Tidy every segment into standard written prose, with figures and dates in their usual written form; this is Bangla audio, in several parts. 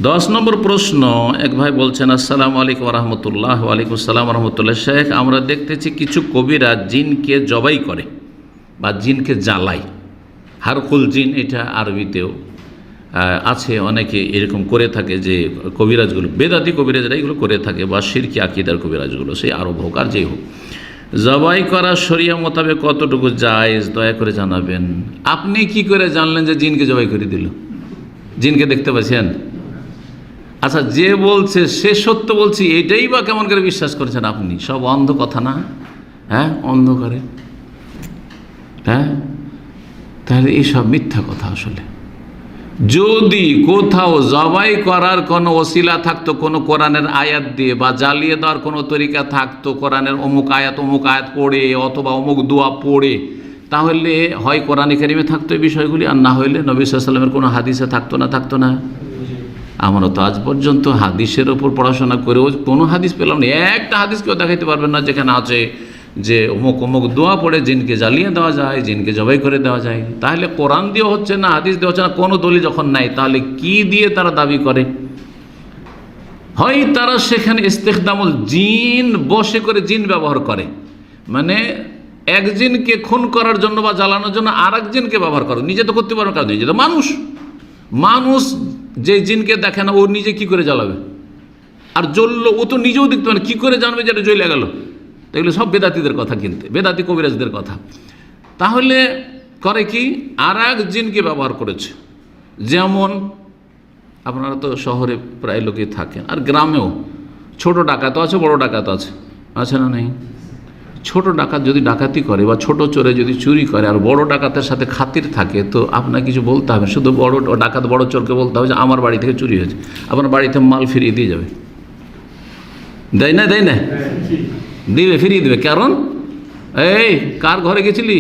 10 নম্বর প্রশ্ন, এক ভাই বলছেন, আসসালামু আলাইকুম রহমতুল্লাহ। ওয়ালাইকুম আসসালাম রহমতুল্লাহ। শেখ, আমরা দেখতেছি কিছু কবিরা জিনকে জবাই করে বা জিনকে জ্বালায়। হারকুল জিন, এটা আরবিতেও আছে, অনেকে এরকম করে থাকে, যে কবিরাজগুলো বেদাতি কবিরাজরা এগুলো করে থাকে, বা শিরকি আকিদার কবিরাজগুলো, সেই আরব হোক আর যেই হোক। জবাই করা শরিয়া মোতাবেক কতটুকু জায়েজ, দয়া করে জানাবেন। আপনি কি করে জানলেন যে জিনকে জবাই করে দিল? জিনকে দেখতে পাচ্ছেন? আচ্ছা, যে বলছে সে সত্য বলছি, এটাই বা কেমন করে বিশ্বাস করছেন আপনি? সব অন্ধ কথা না? হ্যাঁ, অন্ধকারে। হ্যাঁ, তাহলে এইসব মিথ্যা কথা। আসলে যদি কোথাও জবাই করার কোনো ওসিলা থাকতো, কোনো কোরআনের আয়াত দিয়ে, বা জ্বালিয়ে দেওয়ার কোনো তরিকা থাকতো, কোরআনের অমুক আয়াত পড়ে অথবা অমুক দোয়া পড়ে, তাহলে হয় কোরআনে কারিমে থাকতো এই বিষয়গুলি, আর না হইলে নবী সাল্লাল্লাহু আলাইহি ওয়াসাল্লামের কোনো হাদিসে থাকতো না। আমরা তো আজ পর্যন্ত হাদিসের ওপর পড়াশোনা করেও কোনো হাদিস পেলাম না। একটা হাদিস কেউ দেখাইতে পারবেন না যেখানে আছে যে অমুক অমুক দোয়া পড়ে জিনকে জ্বালিয়ে দেওয়া যায়, জিনকে জবাই করে দেওয়া যায়। তাহলে কোরআন দিয়ে হচ্ছে না, হাদিস দিয়ে হচ্ছে না, কোনো দলিল যখন নাই, তাহলে কি দিয়ে তারা দাবি করে? হয় তারা সেখানে ইস্তেখদামুল জিন, বসে করে জিন ব্যবহার করে, মানে এক জিনকে খুন করার জন্য বা জ্বালানোর জন্য আর এক জিনকে ব্যবহার করে। নিজে তো করতে পারবে, কারণ নিজে তো মানুষ যে জিনকে দেখে না, ও নিজে কি করে জ্বালাবে? আর জ্বললো, ও তো নিজেও দেখতে পারে, কি করে জানবে যেটা জ্বলে গেল? তো এগুলো সব বেদাতিদের কথা, কিনতে বেদাতি কবিরাজদের কথা। তাহলে করে কি, আর এক জিনকে ব্যবহার করেছে। যেমন আপনারা তো শহরে প্রায় লোকই থাকেন, আর গ্রামেও ছোট ডাকাতও আছে, বড় ডাকাতও আছে না নেই? ছোট ডাকাত যদি ডাকাতি করে, বা ছোট চোরে যদি চুরি করে, আর বড় ডাকাতের সাথে খাতির থাকে, তো আপনাকে কিছু বলতে হবে। শুধু বড় ডাকাত বড় চোরকে বলতে হবে যে আমার বাড়ি থেকে চুরি হয়েছে, আপনার বাড়িতে মাল ফিরিয়ে দিয়ে যাবে। দেয় না দিবে, ফিরিয়ে দেবে। কারণ এই কার ঘরে গেছিলি,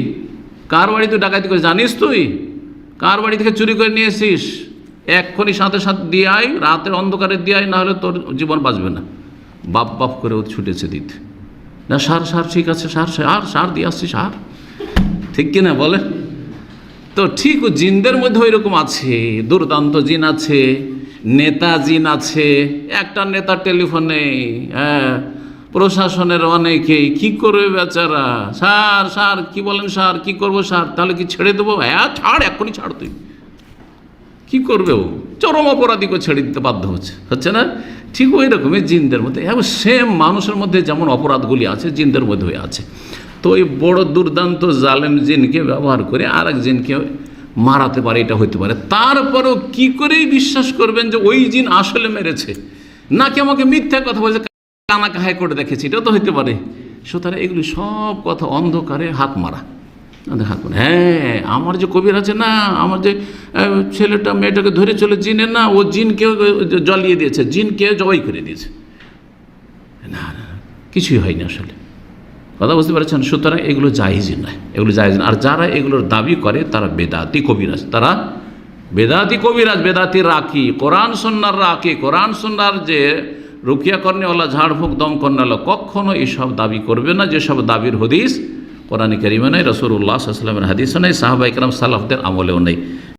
কার বাড়ি তুই ডাকাতি করে জানিস, তুই কার বাড়ি থেকে চুরি করে নিয়ে এসিস, এক্ষুনি সাথে দিয়ে আয়, রাতের অন্ধকারে দিয়ে আয়, না হলে তোর জীবন বাঁচবে না। বাপ করে ও ছুটেছে দিতে। না সার ঠিক আছে, সার দিয়ে আসছি, সার ঠিক কিনা বলে? তো ঠিক জিনদের মধ্যে ওই রকম আছে, দুর্দান্ত জিন আছে, নেতা জিন আছে। একটা নেতার টেলিফোনে প্রশাসনের অনেকেই কি করবে বেচারা, সার কি বলেন, সার কি করবো, সার তাহলে কি ছেড়ে দেবো? হ্যাঁ ছাড়, এক্ষুনি ছাড়, তুই কি করবে? ও চরম অপরাধীকে ছেড়ে দিতে বাধ্য হচ্ছে না? ঠিক ওই রকমই জিনদের মধ্যে, এবং সেম মানুষের মধ্যে যেমন অপরাধগুলি আছে, জিনদের মধ্যে আছে। তো ওই বড় দুর্দান্ত জালেম জিনকে ব্যবহার করে আর এক জিনকে মারাতে পারে, এটা হইতে পারে। তারপরেও কি করেই বিশ্বাস করবেন যে ওই জিন আসলে মেরেছে, নাকি আমাকে মিথ্যা কথা বলছে, কানাকে হাই করে দেখেছি, এটাও তো হইতে পারে। সুতরাং এগুলি সব কথা অন্ধকারে হাত মারা। হ্যাঁ, আমার যে কবির আছে না, আমার যে ছেলেটা মেয়েটাকে ধরে চলে জিনে না, ও জিনকে জ্বালিয়ে দিয়েছে, জিনকে জবাই করে দিয়েছে। না, কিছুই হয়নি আসলে, কথা বুঝতে পারছেন? সুতরাং এগুলো জায়েজই নয়, এগুলো জায়েজ না। আর যারা এগুলোর দাবি করে তারা বেদাতি কবিরাজ, বেদাতি রাকি, কোরআন সুন্নাহর রাকি, কোরআন সুন্নাহর যে রুকিয়া করনেওয়ালা, ঝাড়ফুঁক দম করনেওয়ালা, কখনো এসব দাবি করবে না, যেসব দাবির হদিস কোরআনে কারিমে নেই, রাসূলুল্লাহ সাল্লাল্লাহু আলাইহি ওয়াসাল্লামের হাদিসও নেই, সাহাবা ইকরাম সালাফদের আমলেও নেই।